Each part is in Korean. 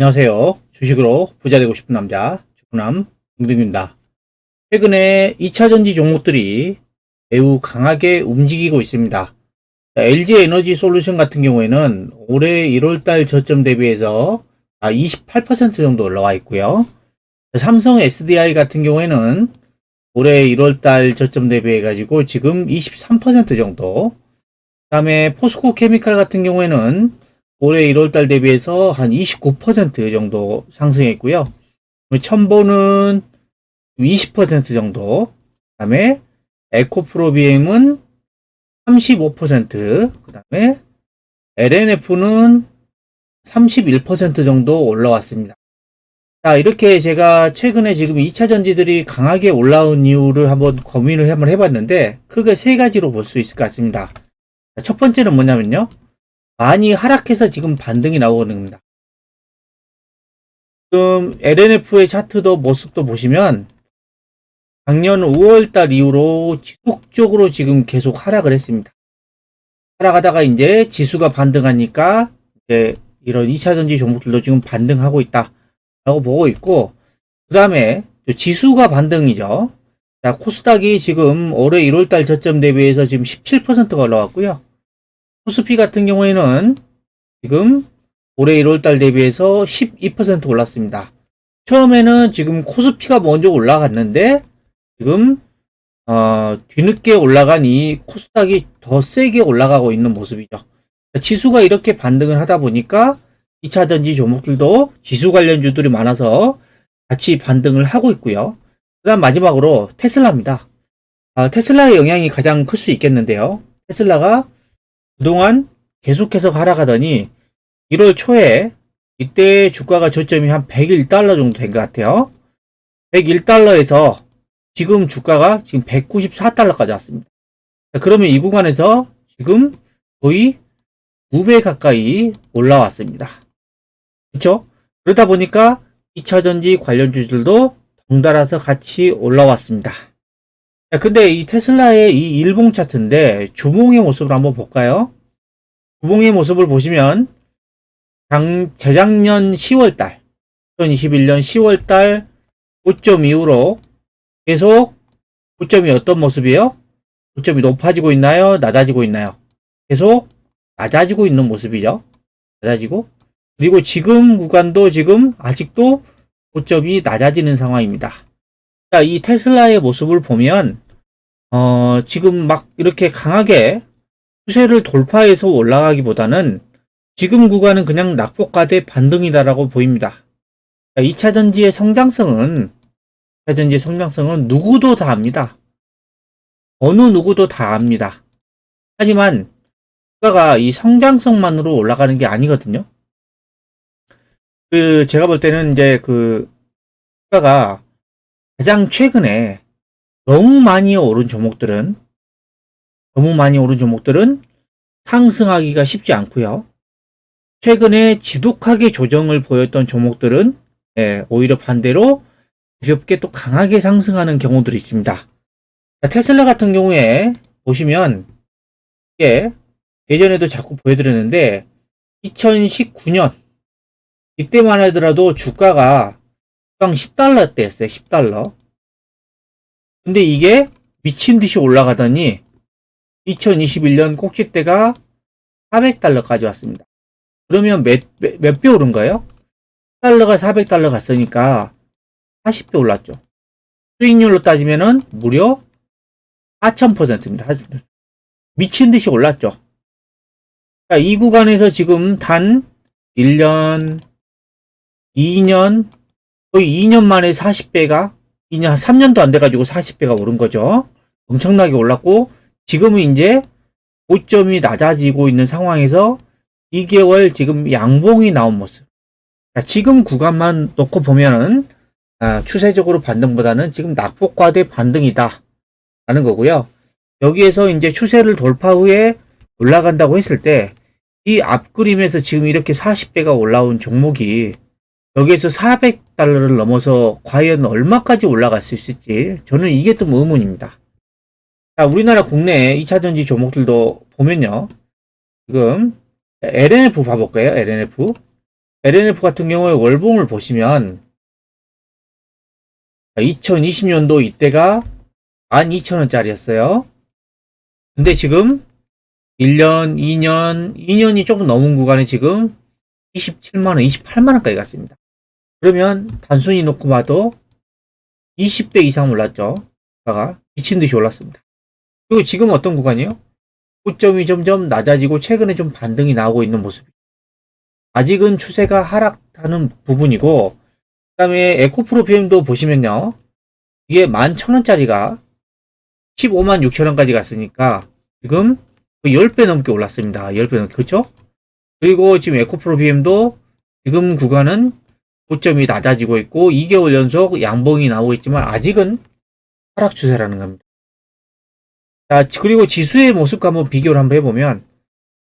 안녕하세요. 주식으로 부자 되고 싶은 남자, 주부남 김동규입니다. 최근에 2차전지 종목들이 매우 강하게 움직이고 있습니다. LG 에너지 솔루션 같은 경우에는 올해 1월달 저점 대비해서 28% 정도 올라와 있고요. 삼성 SDI 같은 경우에는 올해 1월달 저점 대비해가지고 지금 23% 정도. 그 다음에 포스코 케미칼 같은 경우에는 올해 1월달 대비해서 한 29% 정도 상승했고요. 첨보는 20% 정도. 그 다음에 에코프로비엠은 35%, 그 다음에 LNF는 31% 정도 올라왔습니다. 자, 이렇게 제가 최근에 지금 2차 전지들이 강하게 올라온 이유를 한번 고민을 한번 해봤는데, 크게 세 가지로 볼 수 있을 것 같습니다. 첫 번째는 뭐냐면요. 많이 하락해서 지금 반등이 나오는 겁니다. 지금 LNF의 차트도 모습도 보시면 작년 5월달 이후로 지속적으로 지금 계속 하락을 했습니다. 하락하다가 이제 지수가 반등하니까 이제 이런 2차전지 종목들도 지금 반등하고 있다라고 보고 있고, 그 다음에 지수가 반등이죠. 자, 코스닥이 지금 올해 1월달 저점 대비해서 지금 17%가 올라왔고요. 코스피 같은 경우에는 지금 올해 1월달 대비해서 12% 올랐습니다. 처음에는 지금 코스피가 먼저 올라갔는데 지금 뒤늦게 올라간 이 코스닥이 더 세게 올라가고 있는 모습이죠. 지수가 이렇게 반등을 하다 보니까 2차전지 종목들도 지수 관련주들이 많아서 같이 반등을 하고 있고요. 그 다음 마지막으로 테슬라입니다. 테슬라의 영향이 가장 클 수 있겠는데요. 테슬라가 그동안 계속해서 하락하더니 1월 초에 이때 주가가 저점이 한 101달러 정도 된 것 같아요. 101달러에서 지금 주가가 지금 194달러까지 왔습니다. 그러면 이 구간에서 지금 거의 2배 가까이 올라왔습니다. 그렇죠? 그러다 보니까 2차전지 관련주들도 덩달아서 같이 올라왔습니다. 근데 이 테슬라의 이 일봉 차트인데 주봉의 모습을 한번 볼까요? 주봉의 모습을 보시면 재작년 10월달, 2021년 10월달 고점 이후로 계속 고점이 어떤 모습이에요? 고점이 높아지고 있나요? 낮아지고 있나요? 계속 낮아지고 있는 모습이죠. 낮아지고. 그리고 지금 구간도 지금 아직도 고점이 낮아지는 상황입니다. 자, 이 테슬라의 모습을 보면, 지금 막 이렇게 강하게 추세를 돌파해서 올라가기보다는 지금 구간은 그냥 낙폭과대 반등이다라고 보입니다. 2차전지의 성장성은 누구도 다 압니다. 어느 누구도 다 압니다. 하지만 주가가 이 성장성만으로 올라가는 게 아니거든요. 제가 볼 때는 이제 주가가 가장 최근에 너무 많이 오른 종목들은 상승하기가 쉽지 않고요. 최근에 지독하게 조정을 보였던 종목들은 오히려 반대로 가볍게 또 강하게 상승하는 경우들이 있습니다. 테슬라 같은 경우에 보시면 이게 예전에도 자꾸 보여드렸는데 2019년 이때만 하더라도 주가가 10달러대였어요. 10달러. 근데 이게 미친 듯이 올라가더니 2021년 꼭지대가 400달러까지 왔습니다. 그러면 몇 배 오른 거예요? 10달러가 400달러 갔으니까 40배 올랐죠. 수익률로 따지면은 무려 4000%입니다. 미친 듯이 올랐죠. 자, 이 구간에서 지금 단 1년, 2년, 거의 2년 만에 40배가, 2년, 3년도 안 돼가지고 40배가 오른 거죠. 엄청나게 올랐고, 지금은 이제 고점이 낮아지고 있는 상황에서 2개월 지금 양봉이 나온 모습. 자, 지금 구간만 놓고 보면은, 추세적으로 반등보다는 지금 낙폭과대 반등이다. 라는 거고요. 여기에서 이제 추세를 돌파 후에 올라간다고 했을 때, 이 앞그림에서 지금 이렇게 40배가 올라온 종목이 여기에서 400달러를 넘어서 과연 얼마까지 올라갈 수 있을지 저는 이게 좀 의문입니다. 자, 우리나라 국내 2차전지 종목들도 보면요. 지금 LNF 봐볼까요? LNF. LNF 같은 경우에 월봉을 보시면 2020년도 이때가 12,000원짜리였어요. 근데 지금 1년, 2년이 조금 넘은 구간에 지금 27만원, 28만원까지 갔습니다. 그러면 단순히 놓고 봐도 20배 이상 올랐죠. 다가 미친듯이 올랐습니다. 그리고 지금 어떤 구간이요? 고점이 점점 낮아지고 최근에 좀 반등이 나오고 있는 모습이죠. 아직은 추세가 하락하는 부분이고, 그 다음에 에코프로 BM도 보시면요. 이게 11,000원짜리가 15만 6천원까지 갔으니까 지금 10배 넘게 올랐습니다. 10배 넘게. 그쵸? 그리고 지금 에코프로 BM도 지금 구간은 고점이 낮아지고 있고 2개월 연속 양봉이 나오고 있지만 아직은 하락 추세라는 겁니다. 자, 그리고 지수의 모습과 한번 비교를 한번 해보면,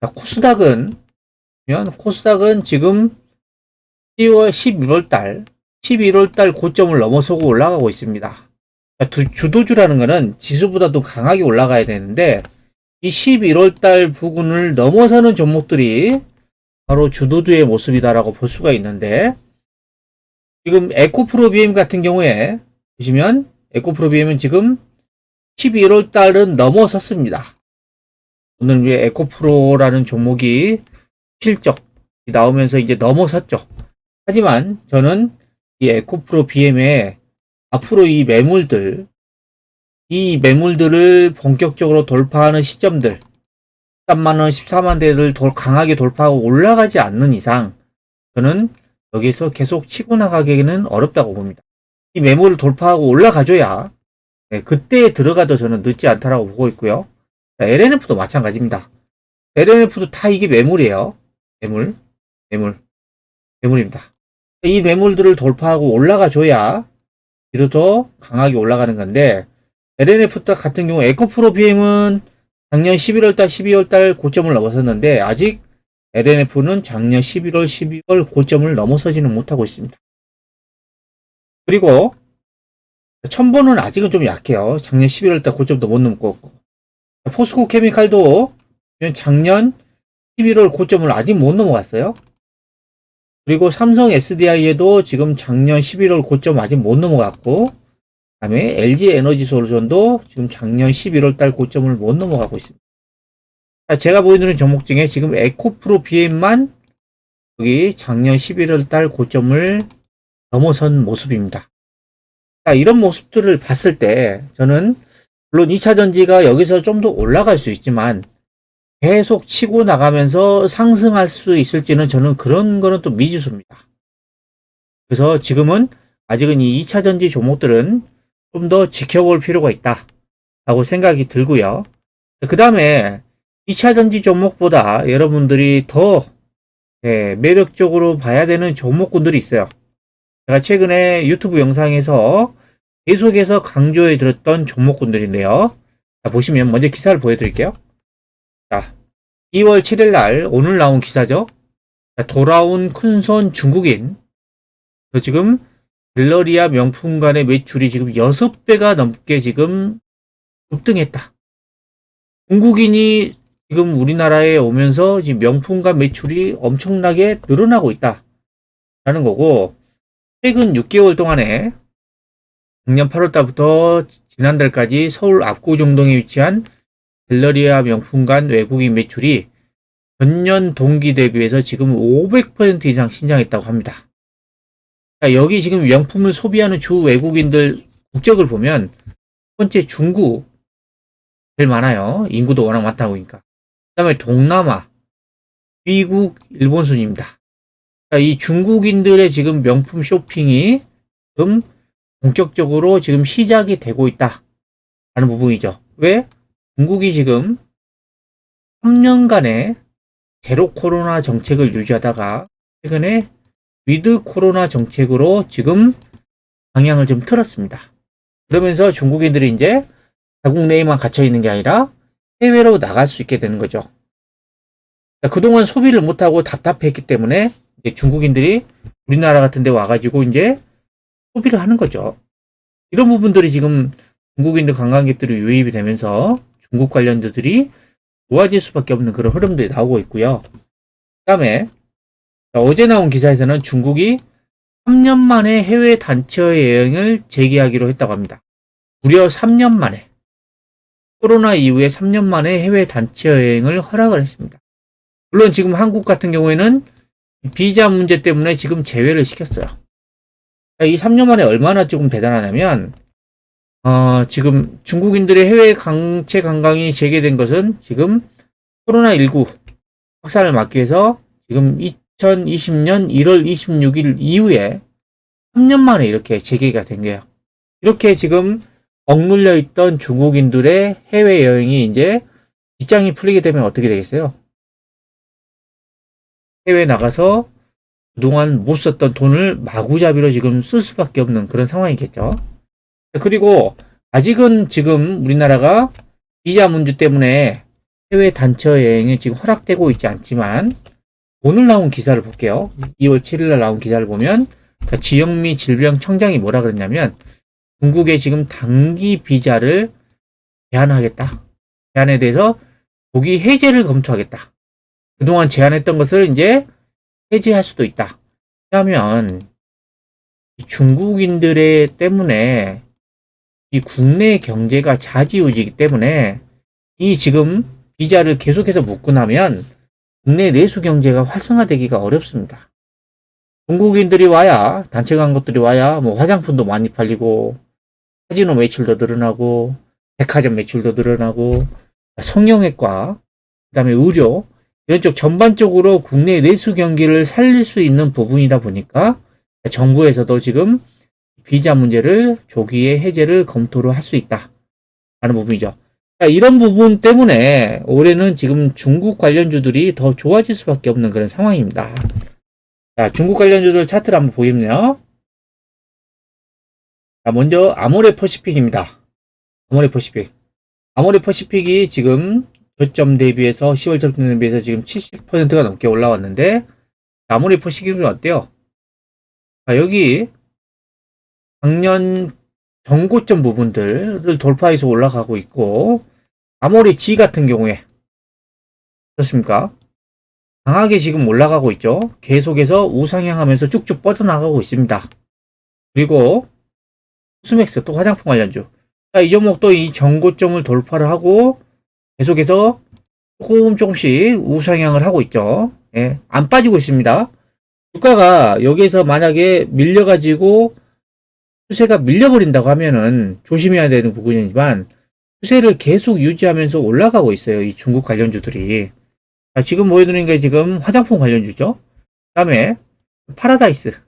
자, 코스닥은 지금 11월 달 고점을 넘어서고 올라가고 있습니다. 자, 주도주라는 거는 지수보다도 강하게 올라가야 되는데, 이 11월 달 부근을 넘어서는 종목들이 바로 주도주의 모습이다라고 볼 수가 있는데, 지금 에코프로 BM 같은 경우에 보시면 에코프로 BM은 지금 11월 달은 넘어섰습니다. 오늘 위에 에코프로라는 종목이 실적이 나오면서 이제 넘어섰죠. 하지만 저는 이 에코프로 BM의 앞으로 이 매물들을 본격적으로 돌파하는 시점들, 13만원, 14만대를 강하게 돌파하고 올라가지 않는 이상 저는 여기서 계속 치고 나가기는 어렵다고 봅니다. 이 매물을 돌파하고 올라가줘야 그때 들어가도 저는 늦지 않다라고 보고 있고요. LNF도 마찬가지입니다. LNF도 다 이게 매물이에요. 매물입니다. 이 매물들을 돌파하고 올라가줘야 뒤로 더 강하게 올라가는 건데, LNF 같은 경우 에코프로 BM은 작년 11월달, 12월달 고점을 넘어섰는데 아직 LNF는 작년 11월, 12월 고점을 넘어서지는 못하고 있습니다. 그리고 첨보는 아직은 좀 약해요. 작년 11월달 고점도 못 넘고, 포스코 케미칼도 작년 11월 고점을 아직 못 넘어갔어요. 그리고 삼성 SDI에도 지금 작년 11월 고점 아직 못 넘어갔고, 그 다음에 LG 에너지 솔루션도 지금 작년 11월달 고점을 못 넘어가고 있습니다. 제가 보여드리는 종목 중에 지금 에코프로 BM만 여기 작년 11월달 고점을 넘어선 모습입니다. 자, 이런 모습들을 봤을 때 저는 물론 2차전지가 여기서 좀 더 올라갈 수 있지만 계속 치고 나가면서 상승할 수 있을지는 저는 그런 거는 또 미지수입니다. 그래서 지금은 아직은 이 2차전지 종목들은 좀 더 지켜볼 필요가 있다 라고 생각이 들고요. 그 다음에 2차전지 종목보다 여러분들이 더 매력적으로 봐야 되는 종목군들이 있어요. 제가 최근에 유튜브 영상에서 계속해서 강조해 드렸던 종목군들인데요. 자, 보시면 먼저 기사를 보여드릴게요. 자, 2월 7일 날 오늘 나온 기사죠. 자, 돌아온 큰손 중국인. 지금 갤러리아 명품관의 매출이 지금 6배가 넘게 지금 급등했다. 중국인이 지금 우리나라에 오면서 지금 명품관 매출이 엄청나게 늘어나고 있다 라는 거고, 최근 6개월 동안에 작년 8월달부터 지난달까지 서울 압구정동에 위치한 갤러리아 명품관 외국인 매출이 전년 동기 대비해서 지금 500% 이상 신장했다고 합니다. 자, 여기 지금 명품을 소비하는 주 외국인들 국적을 보면 첫 번째 중국 제일 많아요. 인구도 워낙 많다 보니까. 그 다음에 동남아, 미국, 일본 순입니다. 자, 이 중국인들의 지금 명품 쇼핑이 지금 본격적으로 지금 시작이 되고 있다 라는 부분이죠. 왜? 중국이 지금 3년간의 제로 코로나 정책을 유지하다가 최근에 위드 코로나 정책으로 지금 방향을 좀 틀었습니다. 그러면서 중국인들이 이제 자국 내에만 갇혀 있는 게 아니라 해외로 나갈 수 있게 되는 거죠. 그동안 소비를 못하고 답답했기 때문에 이제 중국인들이 우리나라 같은 데 와가지고 이제 소비를 하는 거죠. 이런 부분들이 지금 중국인들 관광객들이 유입이 되면서 중국 관련주들이 좋아질 수밖에 없는 그런 흐름들이 나오고 있고요. 그 다음에 자, 어제 나온 기사에서는 중국이 3년 만에 해외 단체 여행을 재개하기로 했다고 합니다. 무려 3년 만에. 코로나 이후에 3년 만에 해외 단체 여행을 허락을 했습니다. 물론 지금 한국 같은 경우에는 비자 문제 때문에 지금 제외를 시켰어요. 이 3년 만에 얼마나 조금 대단하냐면, 지금 중국인들의 해외 강체 관광이 재개된 것은 지금 코로나19 확산을 막기 위해서 지금 2020년 1월 26일 이후에 3년 만에 이렇게 재개가 된 거예요. 이렇게 지금 억눌려 있던 중국인들의 해외여행이 이제 빗장이 풀리게 되면 어떻게 되겠어요? 해외 나가서 그동안 못 썼던 돈을 마구잡이로 지금 쓸 수밖에 없는 그런 상황이겠죠. 그리고 아직은 지금 우리나라가 비자 문제 때문에 해외 단체 여행이 지금 허락되고 있지 않지만 오늘 나온 기사를 볼게요. 2월 7일 나온 기사를 보면 지영미 질병청장이 뭐라 그랬냐면 중국에 지금 단기 비자를 제한하겠다. 제한에 대해서 조기 해제를 검토하겠다. 그동안 제한했던 것을 이제 해제할 수도 있다. 왜냐하면 중국인들의 때문에 이 국내 경제가 좌지우지이기 때문에 이 지금 비자를 계속해서 묶고 나면 국내 내수 경제가 활성화되기가 어렵습니다. 중국인들이 와야 단체 간 것들이 와야 뭐 화장품도 많이 팔리고 카지노 매출도 늘어나고 백화점 매출도 늘어나고 성형외과 그다음에 의료 이런 쪽 전반적으로 국내 내수 경기를 살릴 수 있는 부분이다 보니까 정부에서도 지금 비자 문제를 조기에 해제를 검토를 할 수 있다 라는 부분이죠. 이런 부분 때문에 올해는 지금 중국 관련주들이 더 좋아질 수밖에 없는 그런 상황입니다. 자, 중국 관련주들 차트를 한번 보겠네요. 자, 먼저 아모레퍼시픽입니다. 아모레퍼시픽. 아모레퍼시픽이 지금 저점 대비해서 10월 저점 대비해서 지금 70%가 넘게 올라왔는데 아모레퍼시픽은 어때요? 자, 여기 작년 전고점 부분들을 돌파해서 올라가고 있고 아모레지 같은 경우에 어떻습니까? 강하게 지금 올라가고 있죠. 계속해서 우상향하면서 쭉쭉 뻗어나가고 있습니다. 그리고 코스맥스 또 화장품 관련주. 자, 이 종목도 이 전고점을 돌파를 하고 계속해서 조금씩 우상향을 하고 있죠. 예, 안 빠지고 있습니다. 주가가 여기에서 만약에 밀려가지고 추세가 밀려버린다고 하면은 조심해야 되는 부분이지만 추세를 계속 유지하면서 올라가고 있어요. 이 중국 관련주들이. 자, 지금 보여드리는 게 지금 화장품 관련주죠. 그 다음에 파라다이스.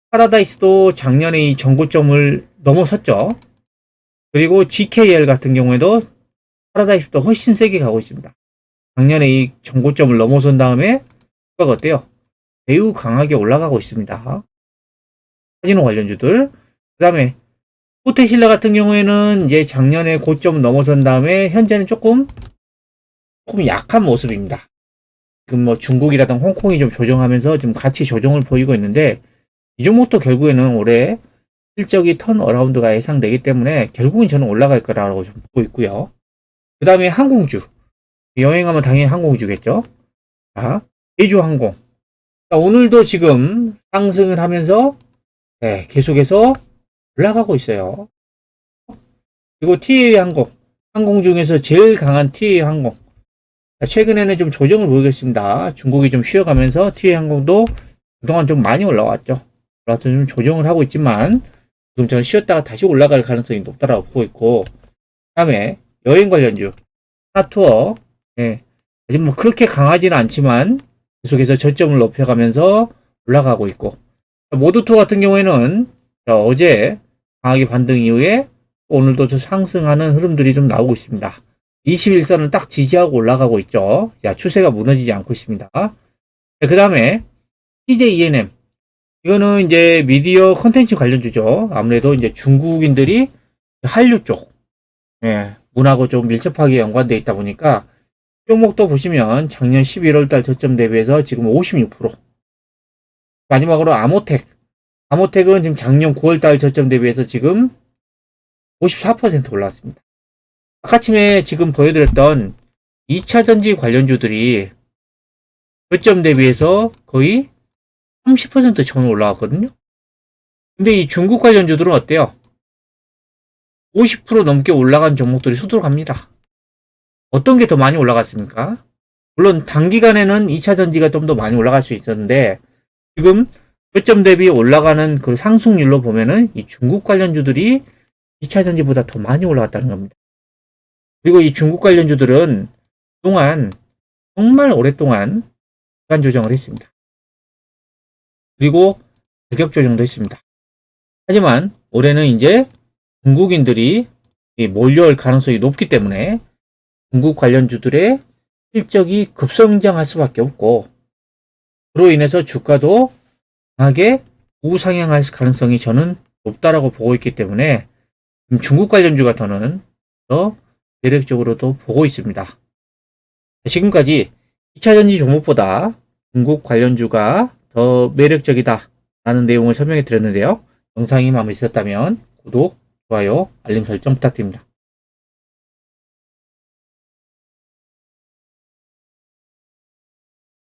파라다이스도 작년에 이 전고점을 넘어섰죠. 그리고 GKL 같은 경우에도 파라다이스도 훨씬 세게 가고 있습니다. 작년에 이 전고점을 넘어선 다음에 주가가 어때요? 매우 강하게 올라가고 있습니다. 카지노 관련주들. 그 다음에 호텔신라 같은 경우에는 이제 작년에 고점 넘어선 다음에 현재는 조금 약한 모습입니다. 지금 뭐 중국이라든가 홍콩이 좀 조정하면서 좀 같이 조정을 보이고 있는데 이 종목도 결국에는 올해 실적이 턴어라운드가 예상되기 때문에 결국은 저는 올라갈 거라고 좀 보고 있고요. 그 다음에 항공주. 여행하면 당연히 항공주겠죠. 자, 제주항공. 자, 오늘도 지금 상승을 하면서 네, 계속해서 올라가고 있어요. 그리고 TA항공. 항공 중에서 제일 강한 TA항공. 최근에는 좀 조정을 보이겠습니다. 중국이 좀 쉬어가면서 TA항공도 그동안 좀 많이 올라왔죠. 올라와서 좀 조정을 하고 있지만 지금 저는 쉬었다가 다시 올라갈 가능성이 높다라고 보고 있고 다음에 여행 관련주 하나투어 네, 아직 뭐 그렇게 강하지는 않지만 계속해서 저점을 높여가면서 올라가고 있고 모두투어 같은 경우에는 어제 강하게 반등 이후에 오늘도 좀 상승하는 흐름들이 좀 나오고 있습니다. 21선을 딱 지지하고 올라가고 있죠. 야, 추세가 무너지지 않고 있습니다. 그 다음에 CJ ENM 이거는 이제 미디어 컨텐츠 관련주죠. 아무래도 이제 중국인들이 한류 쪽 예, 문하고 좀 밀접하게 연관되어 있다 보니까 종목도 보시면 작년 11월달 저점 대비해서 지금 56% 마지막으로 아모텍 아모텍은 지금 작년 9월달 저점 대비해서 지금 54% 올랐습니다. 아까쯤에 지금 보여드렸던 2차전지 관련주들이 저점 대비해서 거의 30% 전후 올라갔거든요. 근데 이 중국 관련주들은 어때요? 50% 넘게 올라간 종목들이 수두룩 합니다. 어떤 게 더 많이 올라갔습니까? 물론 단기간에는 2차 전지가 좀 더 많이 올라갈 수 있었는데 지금 고점 대비 올라가는 그 상승률로 보면은 이 중국 관련주들이 2차 전지보다 더 많이 올라갔다는 겁니다. 그리고 이 중국 관련주들은 그동안 정말 오랫동안 시간 조정을 했습니다. 그리고 가격 조정도 했습니다. 하지만 올해는 이제 중국인들이 몰려올 가능성이 높기 때문에 중국 관련주들의 실적이 급성장할 수밖에 없고 그로 인해서 주가도 강하게 우상향할 가능성이 저는 높다라고 보고 있기 때문에 중국 관련주가 저는 더 매력적으로도 보고 있습니다. 지금까지 2차전지 종목보다 중국 관련주가 더 매력적이다 라는 내용을 설명해 드렸는데요. 영상이 마음에 드셨다면 구독, 좋아요, 알림 설정 부탁드립니다.